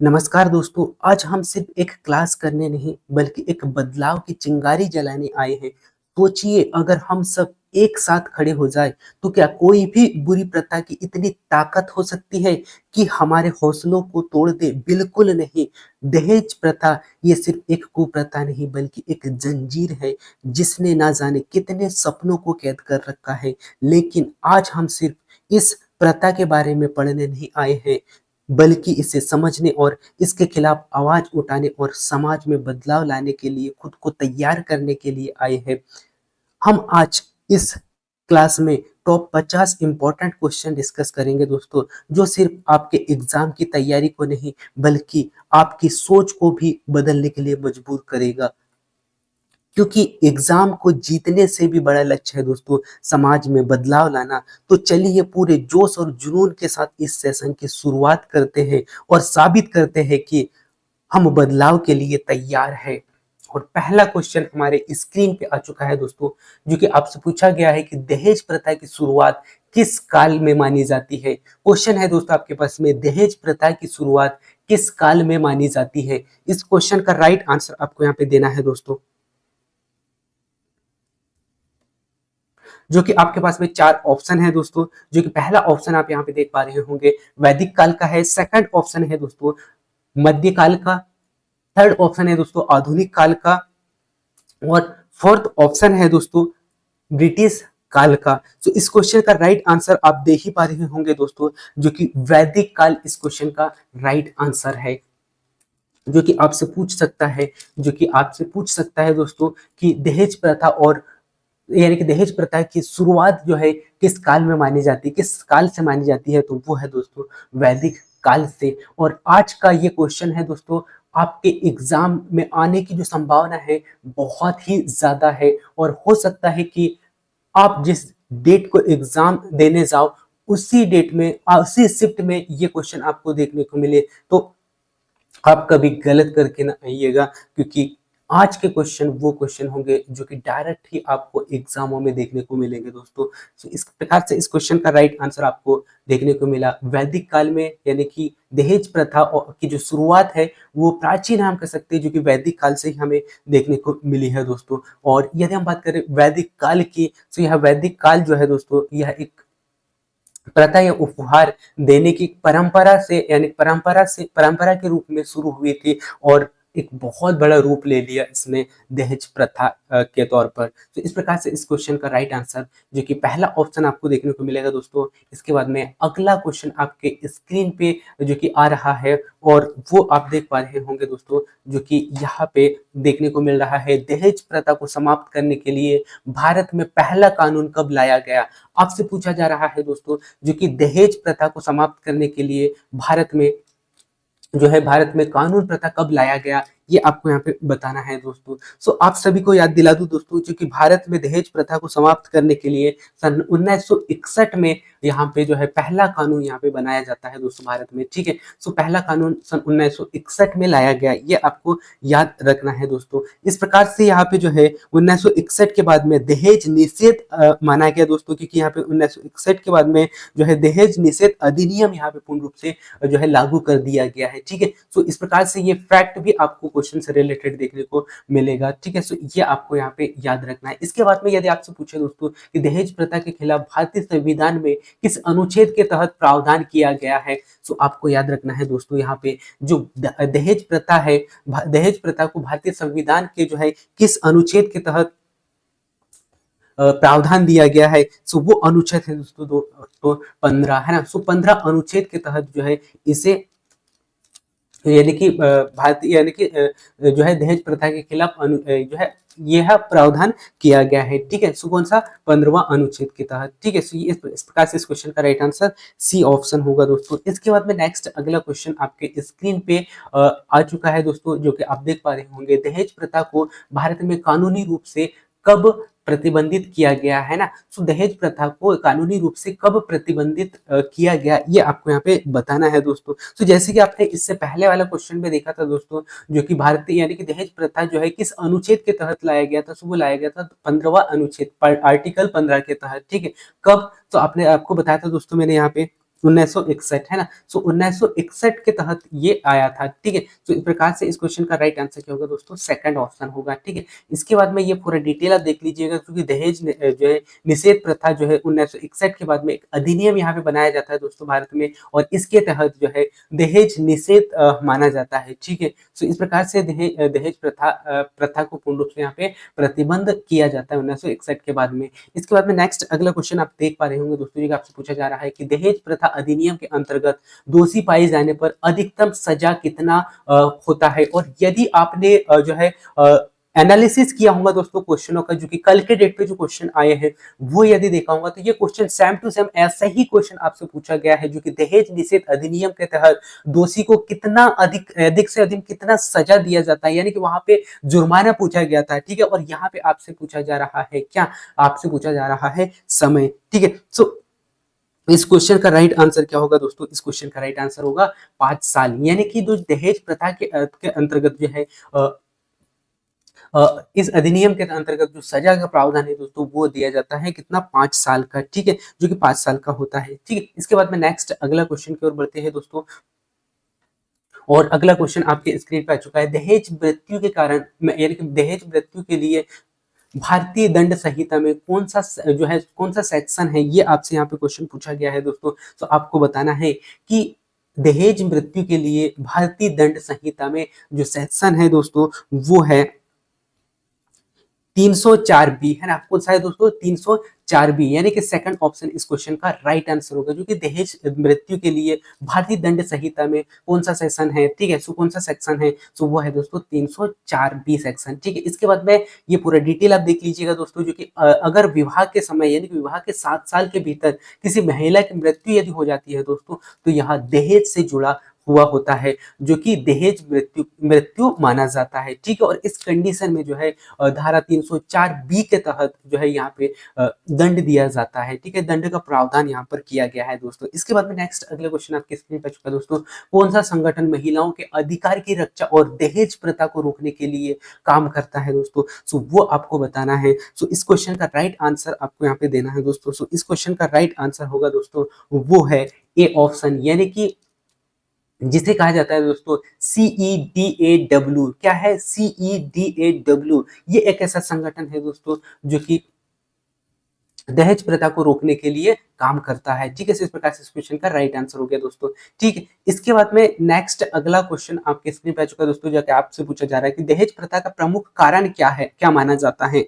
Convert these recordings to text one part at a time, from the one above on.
नमस्कार दोस्तों, आज हम सिर्फ एक क्लास करने नहीं बल्कि एक बदलाव की चिंगारी जलाने आए हैं। सोचिए अगर हम सब एक साथ खड़े हो जाए तो क्या कोई भी बुरी प्रथा की इतनी ताकत हो सकती है कि हमारे हौसलों को तोड़ दे? बिल्कुल नहीं। दहेज प्रथा ये सिर्फ एक कुप्रथा नहीं बल्कि एक जंजीर है जिसने ना जाने कितने सपनों को कैद कर रखा है। लेकिन आज हम सिर्फ इस प्रथा के बारे में पढ़ने नहीं आए हैं बल्कि इसे समझने और इसके खिलाफ आवाज उठाने और समाज में बदलाव लाने के लिए खुद को तैयार करने के लिए आए हैं। हम आज इस क्लास में टॉप 50 इंपॉर्टेंट क्वेश्चन डिस्कस करेंगे दोस्तों, जो सिर्फ आपके एग्जाम की तैयारी को नहीं बल्कि आपकी सोच को भी बदलने के लिए मजबूर करेगा। क्योंकि एग्जाम को जीतने से भी बड़ा लक्ष्य है दोस्तों समाज में बदलाव लाना। तो चलिए पूरे जोश और जुनून के साथ इस सेशन की शुरुआत करते हैं और साबित करते हैं कि हम बदलाव के लिए तैयार है। और पहला क्वेश्चन हमारे स्क्रीन पे आ चुका है दोस्तों, जो कि आपसे पूछा गया है कि दहेज प्रथा की शुरुआत किस काल में मानी जाती है। क्वेश्चन है दोस्तों आपके पास में, दहेज प्रथा की शुरुआत किस काल में मानी जाती है। इस क्वेश्चन का राइट आंसर आपको यहाँ पे देना है दोस्तों, जो कि आपके पास में चार ऑप्शन है दोस्तों। जो कि पहला ऑप्शन आप यहाँ पे देख पा रहे होंगे वैदिक काल का है, सेकंड ऑप्शन है दोस्तों मध्यकाल का, थर्ड ऑप्शन है दोस्तों आधुनिक काल का, और फोर्थ ऑप्शन है दोस्तों ब्रिटिश काल का। तो इस क्वेश्चन का राइट आंसर आप देख ही पा रहे होंगे दोस्तों, जो कि वैदिक काल इस क्वेश्चन का राइट आंसर है। जो कि आपसे पूछ सकता है, जो कि आपसे पूछ सकता है दोस्तों कि दहेज प्रथा और यानी कि दहेज प्रथा की शुरुआत जो है किस काल में मानी जाती है, किस काल से मानी जाती है, तो वो है दोस्तों वैदिक काल से। और आज का ये क्वेश्चन है दोस्तों, आपके एग्जाम में आने की जो संभावना है बहुत ही ज्यादा है। और हो सकता है कि आप जिस डेट को एग्जाम देने जाओ उसी डेट में उसी शिफ्ट में ये क्वेश्चन आपको देखने को मिले, तो आप कभी गलत करके ना आइएगा। क्योंकि आज के क्वेश्चन वो क्वेश्चन होंगे जो कि डायरेक्ट ही आपको एग्जामों में देखने को मिलेंगे दोस्तों। तो इस प्रकार से इस क्वेश्चन का राइट आंसर आपको देखने को मिला वैदिक काल में, यानी कि दहेज प्रथा की जो शुरुआत है वो प्राचीन हम कह सकते हैं, जो कि वैदिक काल से ही हमें देखने को मिली है दोस्तों। और यदि हम बात करें वैदिक काल की, तो यह वैदिक काल जो है दोस्तों यह एक प्रथा या उपहार देने की परंपरा से, यानी परंपरा के रूप में शुरू हुई थी और एक बहुत बड़ा रूप ले लिया इसने दहेज प्रथा के तौर पर। तो इस प्रकार से इस क्वेश्चन का राइट आंसर, जो कि पहला ऑप्शन आपको देखने को मिलेगा दोस्तों। इसके बाद में अगला क्वेश्चन आपके स्क्रीन पे जो कि आ रहा है, और वो आप देख पा रहे होंगे दोस्तों, जो कि यहाँ पे देखने को मिल रहा है, दहेज प्रथा को समाप्त करने के लिए भारत में पहला कानून कब लाया गया। आपसे पूछा जा रहा है दोस्तों, जो कि दहेज प्रथा को समाप्त करने के लिए भारत में कानून प्रथा कब लाया गया, ये आपको यहाँ पे बताना है दोस्तों। सो आप सभी को याद दिला दूं दोस्तों, जो कि भारत में दहेज प्रथा को समाप्त करने के लिए सन 1961 में यहाँ पे जो है पहला कानून यहाँ पे बनाया जाता है दोस्तों भारत में, ठीक है। सो पहला कानून सन 1961 में लाया गया, ये आपको याद रखना है दोस्तों। इस प्रकार से यहाँ पे जो है 1961 के बाद में दहेज निषेध माना गया दोस्तों, क्योंकि यहाँ पे 1961 के बाद में जो है दहेज निषेध अधिनियम यहाँ पे पूर्ण रूप से जो है लागू कर दिया गया है, ठीक है। सो इस प्रकार से ये फैक्ट भी आपको क्वेश्चन से रिलेटेड देखने को मिलेगा, ठीक है। सो ये आपको यहाँ पे याद रखना है। इसके बाद में यदि आपसे पूछे दोस्तों कि दहेज प्रथा के खिलाफ भारतीय संविधान में किस अनुच्छेद के तहत प्रावधान किया गया है, सो आपको याद रखना है दोस्तों, यहाँ पे जो दहेज प्रथा है, दहेज प्रथा को भारतीय संविधान के जो है किस अनुच्छेद के तहत प्रावधान दिया गया है। सो वो अनुच्छेद है दोस्तों तो 15 है ना। सो 15 अनुच्छेद के तहत जो है इसे, यानी कि भारतीय, यानी कि जो है दहेज प्रथा के खिलाफ जो है यह प्रावधान किया गया है, ठीक है। सो कौन सा 15वां अनुच्छेद के तहत, ठीक है। सो ये इस प्रकार से इस क्वेश्चन का राइट आंसर सी ऑप्शन होगा दोस्तों। इसके बाद में नेक्स्ट अगला क्वेश्चन आपके स्क्रीन पे आ चुका है दोस्तों, जो कि आप देख पा रहे होंगे, दहेज प्रथा को भारत में कानूनी रूप से कब प्रतिबंधित किया गया है ना। सो दहेज प्रथा को कानूनी रूप से कब प्रतिबंधित किया गया, ये आपको यहाँ पे बताना है दोस्तों। तो जैसे कि आपने इससे पहले वाला क्वेश्चन में देखा था दोस्तों, जो कि भारतीय यानी कि दहेज प्रथा जो है किस अनुच्छेद के तहत लाया गया था, सो वो लाया गया था 15वां अनुच्छेद, आर्टिकल 15 के तहत, ठीक है। कब, तो आपने आपको बताया था दोस्तों मैंने यहाँ पे 1961 है ना। सो 1961 के तहत ये आया था, ठीक है। तो इस प्रकार से इस क्वेश्चन का राइट आंसर क्या होगा दोस्तों, सेकंड ऑप्शन होगा, ठीक है। इसके बाद में ये पूरा डिटेल आप देख लीजिएगा, क्योंकि दहेज जो है निषेध प्रथा जो है 1961 के बाद में एक अधिनियम यहाँ पे बनाया जाता है दोस्तों भारत में, और इसके तहत जो है दहेज निषेध माना जाता है, ठीक है। तो इस प्रकार से दहेज प्रथा को पूर्ण रूप से यहाँ पे प्रतिबंध किया जाता है 1961 के बाद में। इसके बाद में नेक्स्ट अगला क्वेश्चन आप देख पा रहे होंगे दोस्तों, ये आपसे पूछा जा रहा है कि दहेज प्रथा अधिनियम के अंतर्गत दोषी पाए जाने पर अधिकतम सजा कितना होता है। और यदि आपने जो है एनालिसिस किया होगा दोस्तों क्वेश्चनों का, जो कि कल के डेट पे जो क्वेश्चन आए हैं वो यदि देखा होगा, तो ये क्वेश्चन सेम टू सेम ऐसा ही क्वेश्चन आपसे पूछा गया है, जो कि दहेज निषेध अधिनियम के तहत दोषी को कितना अधिक से अधिक कितना सजा दिया जाता है, यानी कि वहां पे जुर्माना पूछा गया था, ठीक है। और यहाँ पे आपसे पूछा जा रहा है क्या, आपसे पूछा जा रहा है समय, ठीक है। सो इस क्वेश्चन का राइट आंसर क्या होगा दोस्तों, इस क्वेश्चन का राइट आंसर होगा 5 साल, यानी कि जो दहेज प्रथा के अंतर्गत जो है इस अधिनियम के अंतर्गत जो सजा का प्रावधान है दोस्तों, वो दिया जाता है कितना, 5 साल का, ठीक है, जो कि 5 साल का होता है, ठीक है। इसके बाद में नेक्स्ट अगला क्वेश्चन की ओर बढ़ते हैं दोस्तों, और अगला क्वेश्चन आपके स्क्रीन पे आ चुका है। दहेज मृत्यु के कारण, यानी कि दहेज मृत्यु के लिए भारतीय दंड संहिता में कौन सा जो है, कौन सा सेक्शन है, ये आपसे यहाँ पे क्वेश्चन पूछा गया है दोस्तों। तो आपको बताना है कि दहेज मृत्यु के लिए भारतीय दंड संहिता में जो सेक्शन है दोस्तों, वो है 304 बी, है ना। कौन सा है दोस्तों, 304 बी, यानी कि सेकंड ऑप्शन इस क्वेश्चन का राइट आंसर होगा, जो कि दहेज मृत्यु के लिए भारतीय दंड संहिता में कौन सा सेक्शन है, ठीक है। सो कौन सा सेक्शन है, सो वो है दोस्तों 304 बी सेक्शन, ठीक है। इसके बाद में ये पूरा डिटेल आप देख लीजिएगा दोस्तों, जो कि अगर विवाह के समय, यानी कि विवाह के 7 साल के भीतर किसी महिला की मृत्यु यदि हो जाती है दोस्तों, तो यहाँ दहेज से जुड़ा हुआ होता है, जो कि दहेज मृत्यु मृत्यु माना जाता है, ठीक है। और इस कंडीशन में जो है धारा 304 बी के तहत जो है यहाँ पे दंड दिया जाता है, ठीक है। दंड का प्रावधान यहाँ पर किया गया है दोस्तों। इसके बाद में नेक्स्ट अगला क्वेश्चन आपके स्क्रीन पर चुका दोस्तों, कौन सा संगठन महिलाओं के अधिकार की रक्षा और दहेज प्रथा को रोकने के लिए काम करता है दोस्तों, सो वो आपको बताना है। सो इस क्वेश्चन का राइट आंसर आपको यहाँ पे देना है दोस्तों। सो इस क्वेश्चन का राइट आंसर होगा दोस्तों, वो है ए ऑप्शन, यानी कि जिसे कहा जाता है दोस्तों CEDAW। क्या है CEDAW, ये एक ऐसा संगठन है दोस्तों, जो कि दहेज प्रथा को रोकने के लिए काम करता है, ठीक है। इस प्रकार से इस क्वेश्चन का राइट आंसर हो गया दोस्तों, ठीक है। इसके बाद में नेक्स्ट अगला क्वेश्चन आपके स्क्रीन पे आ चुका है दोस्तों, जो कि आपसे पूछा जा रहा है कि दहेज प्रथा का प्रमुख कारण क्या है, क्या माना जाता है,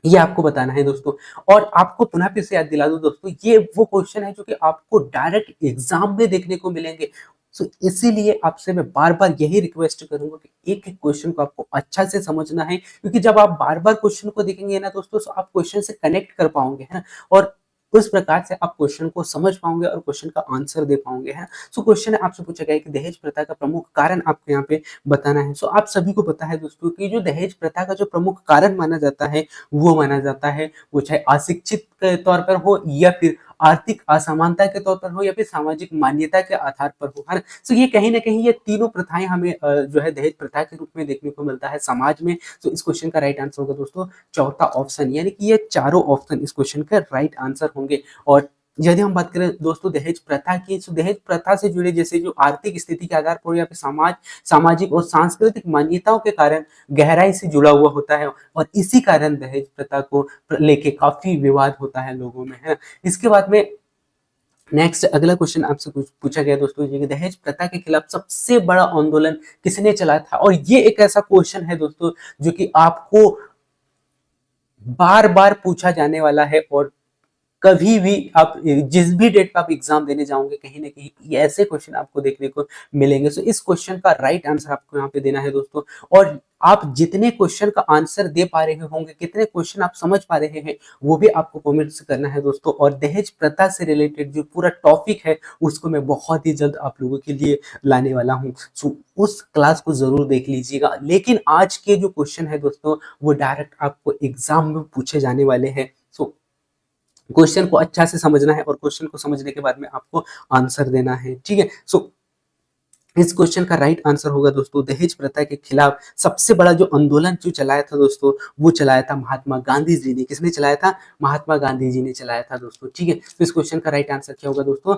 ये आपको बताना है दोस्तों। और आपको पुनः फिर से याद दिला दूं दोस्तों, ये वो क्वेश्चन है जो कि आपको डायरेक्ट एग्जाम में देखने को मिलेंगे। सो इसीलिए आपसे मैं बार बार यही रिक्वेस्ट करूंगा कि एक एक क्वेश्चन को आपको अच्छा से समझना है, क्योंकि जब आप बार बार क्वेश्चन को देखेंगे ना दोस्तों, तो आप क्वेश्चन से कनेक्ट कर पाओगे, है ना। और उस प्रकार से आप क्वेश्चन को समझ पाओगे और क्वेश्चन का आंसर दे पाओगे, है। सो क्वेश्चन आपसे पूछा गया है कि दहेज प्रथा का प्रमुख कारण आपको यहाँ पे बताना है। सो आप सभी को पता है दोस्तों कि जो दहेज प्रथा का जो प्रमुख कारण माना जाता है, वो माना जाता है, वो चाहे अशिक्षित के तौर पर हो, या फिर आर्थिक असमानता के तौर पर हो, या फिर सामाजिक मान्यता के आधार पर हो, है ना। सो ये कहीं ना कहीं ये तीनों प्रथाएं हमें जो है दहेज प्रथा के रूप में देखने को मिलता है समाज में। तो इस क्वेश्चन का राइट आंसर होगा दोस्तों चौथा ऑप्शन, यानी कि ये चारों ऑप्शन इस क्वेश्चन का राइट आंसर होंगे। और यदि हम बात करें दोस्तों दहेज प्रथा की, तो दहेज प्रथा से जुड़े जैसे जो आर्थिक स्थिति के आधार पर, या फिर सामाजिक और सांस्कृतिक मान्यताओं के कारण गहराई से जुड़ा हुआ होता है, और इसी कारण दहेज प्रथा को लेके काफी विवाद होता है लोगों में, है। इसके बाद में नेक्स्ट अगला क्वेश्चन आपसे कुछ पूछा गया दोस्तों, ये दहेज प्रथा के खिलाफ सबसे बड़ा आंदोलन किसने चलाया था। और ये एक ऐसा क्वेश्चन है दोस्तों, जो कि आपको बार बार पूछा जाने वाला है, और कभी भी आप जिस भी डेट पे आप एग्जाम देने जाओगे, कहीं ना कहीं ये ऐसे क्वेश्चन आपको देखने को मिलेंगे। सो इस क्वेश्चन का राइट आंसर आपको यहाँ पे देना है दोस्तों। और आप जितने क्वेश्चन का आंसर दे पा रहे होंगे, कितने क्वेश्चन आप समझ पा रहे हैं, वो भी आपको कमेंट्स करना है दोस्तों। और दहेज प्रथा से रिलेटेड जो पूरा टॉपिक है, उसको मैं बहुत ही जल्द आप लोगों के लिए लाने वाला हूँ। सो उस क्लास को जरूर देख लीजिएगा। लेकिन आज के जो क्वेश्चन है दोस्तों, वो डायरेक्ट आपको एग्जाम में पूछे जाने वाले हैं। सो क्वेश्चन को अच्छा से समझना है, और क्वेश्चन को समझने के बाद में आपको आंसर देना है, ठीक है। सो इस क्वेश्चन का राइट आंसर होगा दोस्तों दहेज प्रथा के खिलाफ सबसे बड़ा जो आंदोलन जो चलाया था दोस्तों, वो चलाया था महात्मा गांधी जी ने। किसने चलाया था? महात्मा गांधी जी ने चलाया था दोस्तों। ठीक है, तो इस क्वेश्चन का राइट आंसर क्या होगा दोस्तों?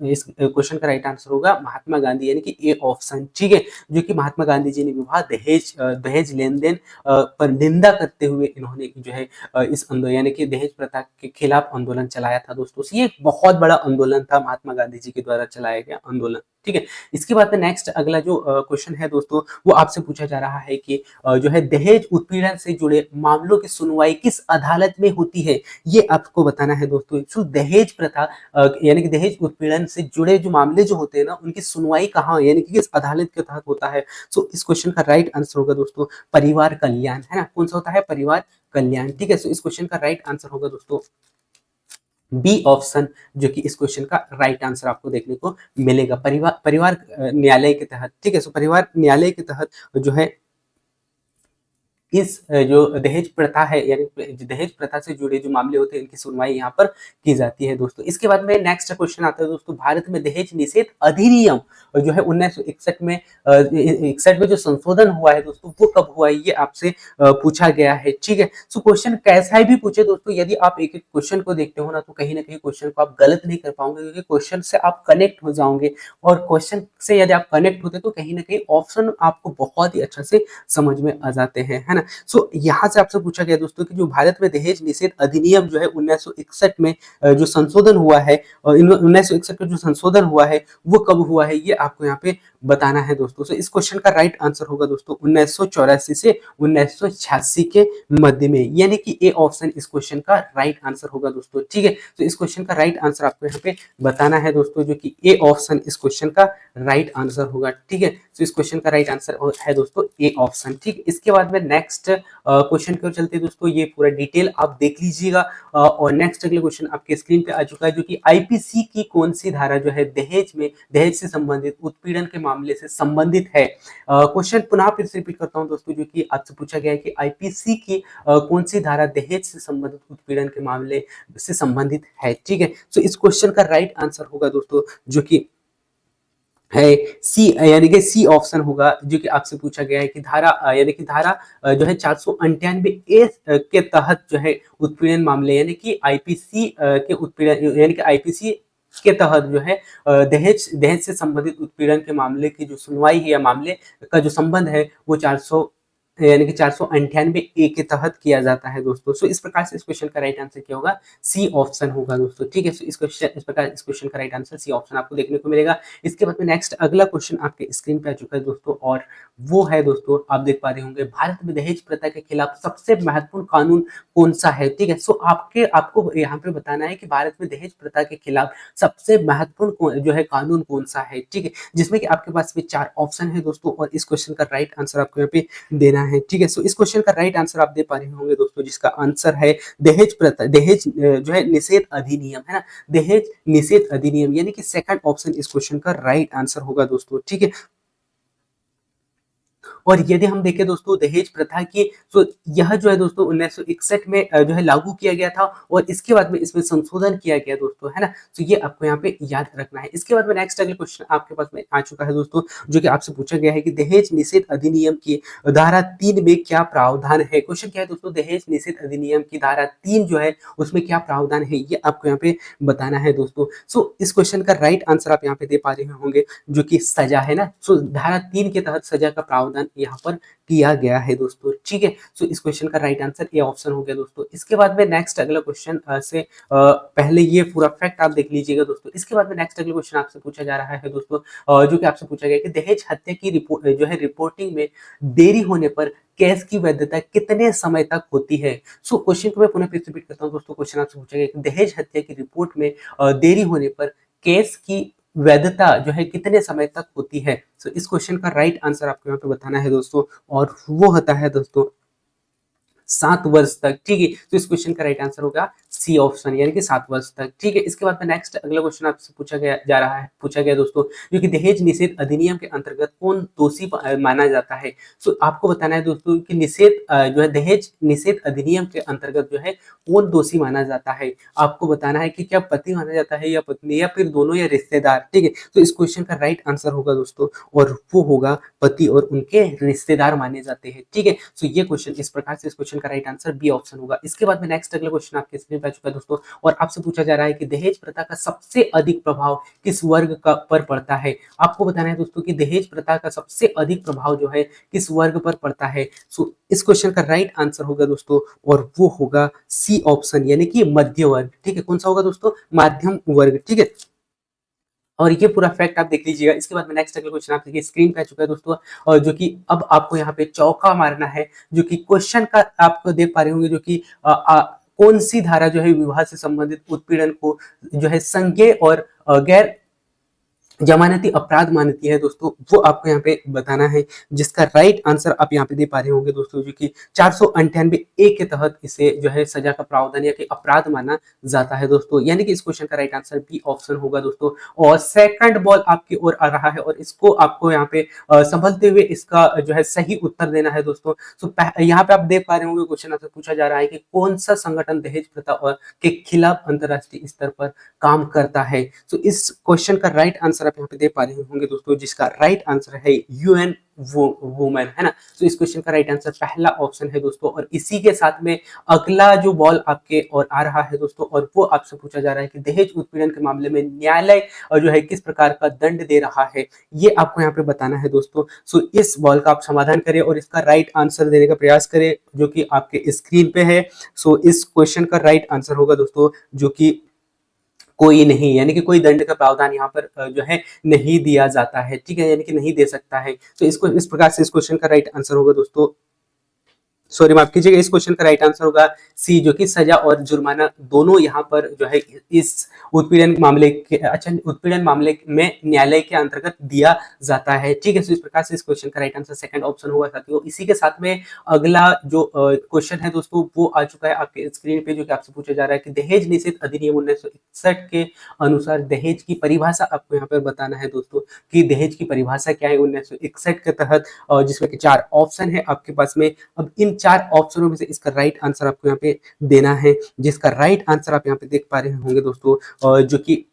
इस क्वेश्चन का राइट आंसर होगा महात्मा गांधी, यानी कि ए ऑप्शन। ठीक है, जो कि महात्मा गांधी जी ने विवाह दहेज लेन देन पर निंदा करते हुए इन्होंने जो है इस आंदोलन यानी कि दहेज प्रथा के खिलाफ आंदोलन चलाया था दोस्तों। ये एक बहुत बड़ा आंदोलन था महात्मा गांधी जी के द्वारा चलाया गया आंदोलन। ठीक है, इसके बाद में नेक्स्ट अगला जो क्वेश्चन है दोस्तों, वो आपसे पूछा जा रहा है कि जो है दहेज उत्पीड़न से जुड़े मामलों की सुनवाई किस अदालत में होती है, ये आपको बताना है दोस्तों। तो दहेज प्रथा यानी कि दहेज उत्पीड़न से जुड़े जो मामले जो होते हैं ना, उनकी सुनवाई कहाँ यानी कि किस अदालत के तहत होता है? सो इस क्वेश्चन का राइट आंसर होगा दोस्तों परिवार कल्याण, है ना। कौन सा होता है? परिवार कल्याण। ठीक है, सो इस क्वेश्चन का राइट आंसर होगा दोस्तों बी ऑप्शन, जो कि इस क्वेश्चन का राइट आंसर आपको देखने को मिलेगा, परिवार परिवार न्यायालय के तहत। ठीक है, सो परिवार न्यायालय के तहत जो है इस जो दहेज प्रथा है यानी दहेज प्रथा से जुड़े जो मामले होते हैं, इनकी सुनवाई यहाँ पर की जाती है दोस्तों। इसके बाद में नेक्स्ट क्वेश्चन आता है दोस्तों, भारत में दहेज निषेध अधिनियम जो है 1961 में 61 में जो संशोधन हुआ है दोस्तों, वो कब हुआ है, ये आपसे पूछा गया है। ठीक है, सो क्वेश्चन कैसा भी पूछे दोस्तों, यदि आप एक एक क्वेश्चन को देखते हो ना, तो कहीं ना कहीं क्वेश्चन को आप गलत नहीं कर पाओगे, क्योंकि क्वेश्चन से आप कनेक्ट हो जाओगे, और क्वेश्चन से यदि आप कनेक्ट होते तो कहीं ना कहीं ऑप्शन आपको बहुत ही अच्छा से समझ में आ जाते हैं, है ना। सो यहाँ से आपसे पूछा गया दोस्तों कि जो भारत में दहेज निषेध अधिनियम जो है 1961 में जो संशोधन हुआ है, और 1961 में जो संशोधन हुआ है वो कब हुआ है, ये आपको यहाँ पे बताना है दोस्तों। सो इस क्वेश्चन का राइट आंसर होगा दोस्तों 1984 से 1986 के मध्य में, यानी कि ए ऑप्शन इस क्वेश्चन का राइट आंसर होगा दोस्तों। ठीक है, तो इस क्वेश्चन का राइट आंसर आपको यहाँ पे बताना है दोस्तों, जो कि ए ऑप्शन इस क्वेश्चन का राइट आंसर होगा। ठीक है, तो इस क्वेश्चन का राइट आंसर है दोस्तों ए ऑप्शन। ठीक, इसके बाद में नेक्स्ट क्वेश्चन की ओर चलते हैं दोस्तों, ये पूरा डिटेल आप देख लीजिएगा। और नेक्स्ट अगला क्वेश्चन आपके स्क्रीन पे आ चुका है, जो कि आईपीसी की कौन सी धारा जो है दहेज से संबंधित उत्पीड़न के मामले से संबंधित है। क्वेश्चन पुनः फिर से रिपीट करता हूं दोस्तों, जो कि आपसे पूछा गया है कि आईपीसी की कौन सी धारा दहेज से संबंधित उत्पीड़न के मामले से संबंधित है। ठीक है, तो इस क्वेश्चन का राइट आंसर होगा दोस्तों, जो कि है सी, यानी कि सी ऑप्शन होगा, जो कि आपसे पूछा गया है कि धारा यानी कि धारा जो है 498 ए के तहत जो है उत्पीड़न मामले यानी कि आईपीसी के उत्पीड़न यानी कि आईपीसी के तहत जो है दहेज दहेज से संबंधित उत्पीड़न के मामले की जो सुनवाई है या मामले का जो संबंध है वो 400 यानी कि 498 ए के तहत किया जाता है दोस्तों। सो इस प्रकार से इस क्वेश्चन का राइट आंसर क्या होगा? सी ऑप्शन होगा दोस्तों। ठीक है, सो इस प्रकार इस क्वेश्चन का राइट आंसर सी ऑप्शन आपको देखने को मिलेगा। इसके बाद में नेक्स्ट अगला क्वेश्चन आपके स्क्रीन पे आ चुका है दोस्तों, और वो है दोस्तों, आप देख पा रहे होंगे, भारत में दहेज प्रथा के खिलाफ सबसे महत्वपूर्ण कानून कौन सा है। ठीक है, सो आपको यहाँ पे बताना है कि भारत में दहेज प्रथा के खिलाफ सबसे महत्वपूर्ण जो है कानून कौन सा है। ठीक है, जिसमें कि आपके पास में 4 ऑप्शन है दोस्तों, और इस क्वेश्चन का राइट आंसर आपको यहाँ पे देना है। ठीक है, सो इस क्वेश्चन का राइट आंसर आप दे पा रहे होंगे दोस्तों, जिसका आंसर है दहेज प्रथा दहेज जो है निषेध अधिनियम, है ना। दहेज निषेध अधिनियम, यानी कि सेकंड ऑप्शन इस क्वेश्चन का राइट आंसर होगा दोस्तों। ठीक है, और यदि हम देखें दोस्तों दहेज प्रथा की, तो यह जो है दोस्तों 1961 में जो है लागू किया गया था, और इसके बाद में इसमें संशोधन किया गया दोस्तों, है ना। तो ये आपको यहाँ पे याद रखना है। इसके बाद में नेक्स्ट अगला क्वेश्चन आपके पास में आ चुका है दोस्तों, जो कि आपसे पूछा गया है कि दहेज निषेध अधिनियम की धारा 3 में क्या प्रावधान है। क्वेश्चन क्या है दोस्तों, दहेज निषेध अधिनियम की धारा 3 जो है उसमें क्या प्रावधान है, ये आपको यहाँ पे बताना है दोस्तों। सो इस क्वेश्चन का राइट आंसर आप यहाँ पे दे पा रहे होंगे, जो कि सजा है ना। सो धारा 3 के तहत सजा का प्रावधान यहाँ पर किया गया है दोस्तों। ठीक है, सो इस क्वेश्चन का राइट आंसर ए ऑप्शन हो गया दोस्तों। इसके बाद में नेक्स्ट अगला क्वेश्चन से पहले ये पूरा फैक्ट आप देख लीजिएगा दोस्तों। इसके बाद में नेक्स्ट अगला क्वेश्चन आपसे पूछा जा रहा है दोस्तों, जो कि आपसे पूछा गया कि दहेज हत्या की रिपोर्ट जो है रिपोर्टिंग में देरी होने पर केस की वैधता कितने समय तक होती है। सो क्वेश्चन को मैं पुनः फिर से रिपीट करता हूँ दोस्तों। क्वेश्चन आपसे पूछा गया कि दहेज हत्या की रिपोर्ट में देरी होने पर केस की वैधता जो है कितने समय तक होती है। सो इस क्वेश्चन का राइट आंसर आपको यहाँ पे बताना है दोस्तों, और वो होता है दोस्तों 7 वर्ष तक। ठीक है, तो इस क्वेश्चन का राइट आंसर होगा सी ऑप्शन, यानी कि 7 वर्ष तक। ठीक है, इसके बाद में नेक्स्ट अगला क्वेश्चन आपसे पूछा गया दोस्तों, जो कि दहेज निषेध अधिनियम के अंतर्गत कौन दोषी माना जाता है। सो आपको बताना है दोस्तों कि जो है दहेज निषेध अधिनियम के अंतर्गत जो है कौन दोषी माना जाता है। आपको बताना है कि क्या पति माना जाता है या पत्नी या फिर दोनों या रिश्तेदार। ठीक है, तो इस क्वेश्चन का राइट आंसर होगा दोस्तों, और वो होगा पति और उनके रिश्तेदार माने जाते हैं। ठीक है, सो ये क्वेश्चन इस प्रकार से, इस क्वेश्चन का राइट आंसर बी ऑप्शन होगा। इसके बाद में नेक्स्ट अगला क्वेश्चन आपके स्क्रीन पे आ चुका है दोस्तों, और आपसे पूछा जा रहा है कि दहेज प्रथा का सबसे अधिक प्रभाव किस वर्ग का पर पड़ता है। आपको बताना है दोस्तों कि दहेज प्रथा का सबसे अधिक प्रभाव जो है किस वर्ग पर पड़ता है। सो इस क्वेश्चन का राइट आंसर होगा दोस्तों, और वो होगा सी ऑप्शन, यानी कि मध्य वर्ग। ठीक है, कौन सा होगा दोस्तों, मध्यम वर्ग। ठीक है, और ये पूरा फैक्ट आप देख लीजिएगा। इसके बाद में नेक्स्ट अगला क्वेश्चन आप देखिए स्क्रीन पे आ चुका है दोस्तों, और जो कि अब आपको यहाँ पे चौका मारना है। जो कि क्वेश्चन का आप देख पा रहे होंगे, जो कि कौन सी धारा जो है विवाह से संबंधित उत्पीड़न को जो है संज्ञेय और गैर जमानती अपराध मानती है दोस्तों, वो आपको यहाँ पे बताना है, जिसका राइट आंसर आप यहाँ पे दे पा रहे होंगे दोस्तों, जो कि 498 ए के तहत इसे जो है सजा का प्रावधान या कि अपराध माना जाता है दोस्तों, यानी कि इस क्वेश्चन का राइट आंसर बी ऑप्शन होगा दोस्तों। और सेकंड बॉल आपकी ओर आ रहा है, और इसको आपको यहाँ पे संभलते हुए इसका जो है सही उत्तर देना है दोस्तों। सो यहाँ पे आप देख पा रहे होंगे क्वेश्चन आपसे पूछा जा रहा है कि कौन सा संगठन दहेज प्रथा और के खिलाफ अंतरराष्ट्रीय स्तर पर काम करता है। सो इस क्वेश्चन का राइट आंसर आप यहाँ पे दे पा रहे होंगे दोस्तों, जिसका राइट आंसर है यूएन वुमेन, है ना। तो इस क्वेश्चन का राइट आंसर पहला ऑप्शन है दोस्तों। और इसी के साथ में अगला जो बॉल आपके और आ रहा है दोस्तों, और वो आपसे पूछा जा रहा है कि दहेज उत्पीड़न के मामले में न्यायालय जो है किस प्रकार का दंड दे रहा है, ये आपको यहाँ पे बताना है दोस्तों। सो इस बॉल का आप समाधान करें और इसका राइट आंसर देने का प्रयास करें, जो कि आपके स्क्रीन पे है। सो इस क्वेश्चन का राइट आंसर होगा दोस्तों, जो कि कोई नहीं, यानी कि कोई दंड का प्रावधान यहाँ पर जो है नहीं दिया जाता है। ठीक है, यानी कि नहीं दे सकता है। तो इसको इस प्रकार से इस क्वेश्चन का राइट आंसर होगा दोस्तों, सॉरी माफ कीजिएगा, इस क्वेश्चन का राइट आंसर होगा सी, जो कि सजा और जुर्माना दोनों यहाँ पर जो है इस उत्पीड़न मामले में न्यायालय के अंतर्गत दिया जाता है। ठीक है, तो इस प्रकार से इस क्वेश्चन का राइट आंसर सेकंड ऑप्शन होगा साथियों। इसी के साथ में अगला जो क्वेश्चन है दोस्तों, वो आ चुका है आपके स्क्रीन पे, जो कि आपसे पूछा जा रहा है कि दहेज निषेध अधिनियम 1961 के अनुसार दहेज की परिभाषा आपको यहाँ पर बताना है दोस्तों, कि दहेज की परिभाषा क्या है 1961 के तहत, जिसमें कि 4 ऑप्शन है आपके पास में। अब इन 4 ऑप्शनों में से इसका राइट आंसर आपको यहाँ पे देना है, जिसका राइट आंसर आप यहाँ पे देख पा रहे होंगे दोस्तों, जो कि